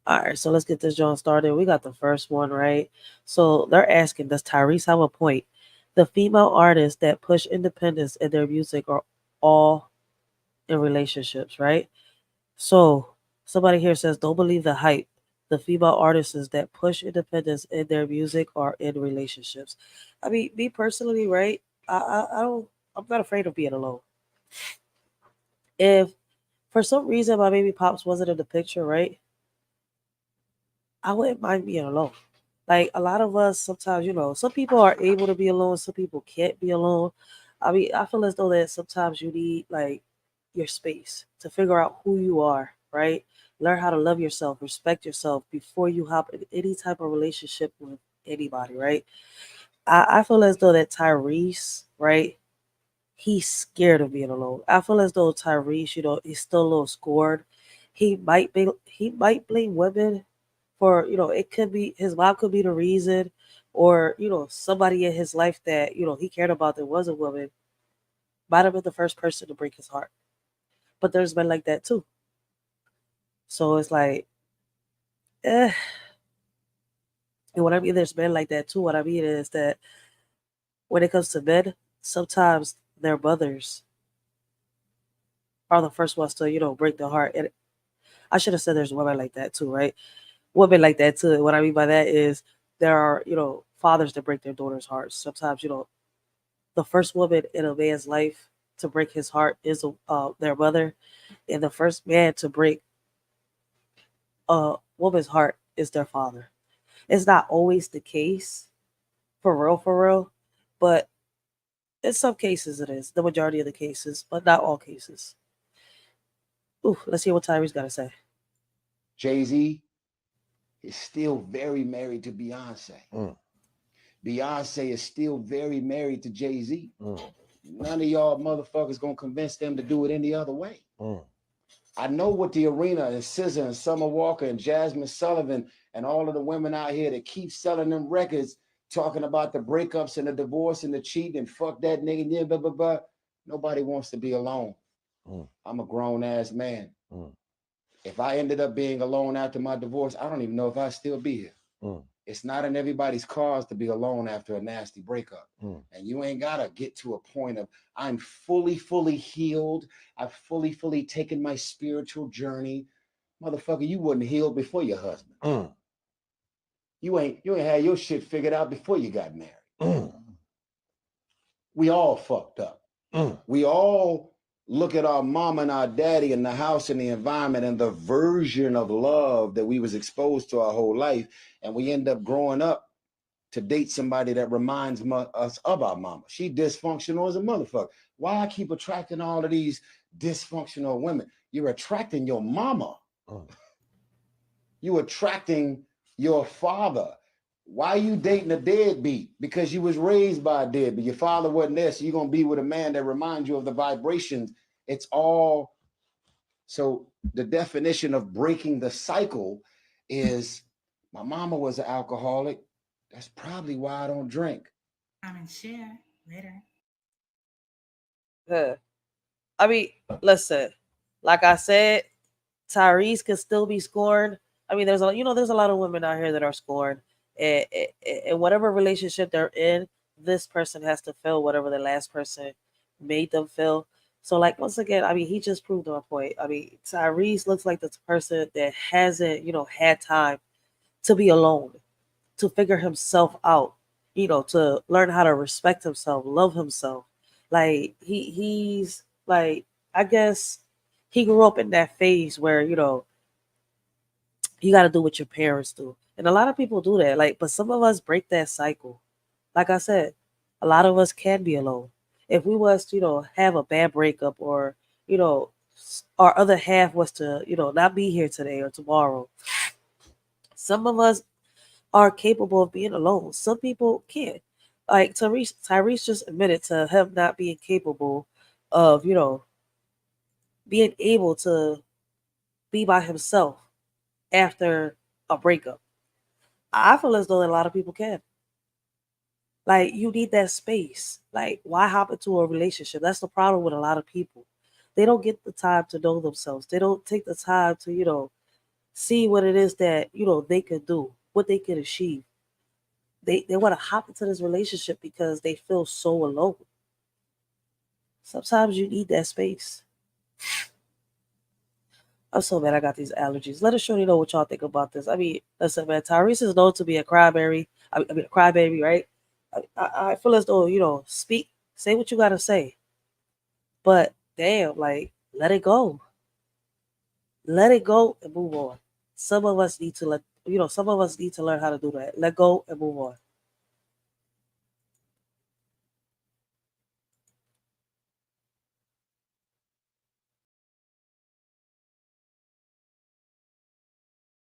All right, so let's get this joint started. We got the first one, right? So they're asking, does Tyrese have a point? The female artists that push independence in their music are all in relationships, right? So somebody here says, don't believe the hype. The female artists that push independence in their music are in relationships. I mean, me personally, right? I don't. I'm not afraid of being alone. If for some reason my baby pops wasn't in the picture, right? I wouldn't mind being alone. Like a lot of us sometimes, some people are able to be alone, some people can't be alone. I mean, I feel as though that sometimes you need like your space to figure out who you are, right? Learn how to love yourself, respect yourself before you hop in any type of relationship with anybody, right? I feel as though that Tyrese, right? He's scared of being alone. I feel as though Tyrese, he's still a little scored. He might blame women for, it could be his mom could be the reason, or somebody in his life that he cared about that was a woman might have been the first person to break his heart. But there's been like that too. So it's like, eh. And what I mean, there's been like that too. What I mean is that when it comes to men, sometimes their mothers are the first ones to break the heart. And I should have said there's women like that too, right? Women like that too. What I mean by that is there are fathers that break their daughters' hearts. Sometimes the first woman in a man's life to break his heart is their mother, and the first man to break a woman's heart is their father. It's not always the case, for real, but in some cases it is. The majority of the cases, but not all cases. Ooh, let's hear what Tyrese got to say. Jay-Z is still very married to Beyonce. Mm, Beyonce is still very married to Jay-Z. mm, None of y'all motherfuckers gonna convince them to do it any other way. mm. I know what the arena and SZA and Summer Walker and Jasmine Sullivan and all of the women out here that keep selling them records talking about the breakups and the divorce and the cheating and fuck that nigga, yeah, blah, blah, blah. Nobody wants to be alone. Mm, I'm a grown ass man. mm, If I ended up being alone after my divorce, I don't even know if I'd still be here. mm, It's not in everybody's cause to be alone after a nasty breakup. mm. And you ain't got to get to a point of, I'm fully healed. I've fully taken my spiritual journey. Motherfucker, you wasn't healed before your husband. Mm, You ain't had your shit figured out before you got married. mm, We all fucked up. mm. We all look at our mom and our daddy and the house and the environment and the version of love that we was exposed to our whole life, and we end up growing up to date somebody that reminds us of our mama. She dysfunctional as a motherfucker. Why I keep attracting all of these dysfunctional women? You're attracting your mama. Mm. You attracting your father. Why you dating a deadbeat? Because you was raised by a deadbeat. Your father wasn't there, so you're gonna be with a man that reminds you of the vibrations. It's all so the definition of breaking the cycle is my mama was an alcoholic. That's probably why I don't drink. Come and share later. Huh. I mean, listen, like I said, Tyrese could still be scorned. I mean, there's a lot of women out here that are scorned, and whatever relationship they're in, this person has to feel whatever the last person made them feel. So, like once again, I mean, he just proved my point. I mean, Tyrese looks like the person that hasn't, had time to be alone, to figure himself out, to learn how to respect himself, love himself. Like he's like, I guess he grew up in that phase where, you got to do what your parents do. And a lot of people do that. Like, but some of us break that cycle. Like I said, a lot of us can be alone. If we was to, have a bad breakup, or, our other half was to, not be here today or tomorrow, some of us are capable of being alone. Some people can't. Like Tyrese just admitted to him not being capable of, being able to be by himself after a breakup. I feel as though a lot of people can. Like you need that space. Like why hop into a relationship? That's the problem with a lot of people. They don't get the time to know themselves. They don't take the time to, see what it is that they could do, what they could achieve. They want to hop into this relationship because they feel so alone. Sometimes you need that space. I'm so mad I got these allergies. Let us surely know what y'all think about this. I mean, listen, man, Tyrese is known to be a cryberry. I mean, a crybaby, right? I feel as though, speak, say what you got to say. But damn, like, let it go. Let it go and move on. Some of us need to some of us need to learn how to do that. Let go and move on.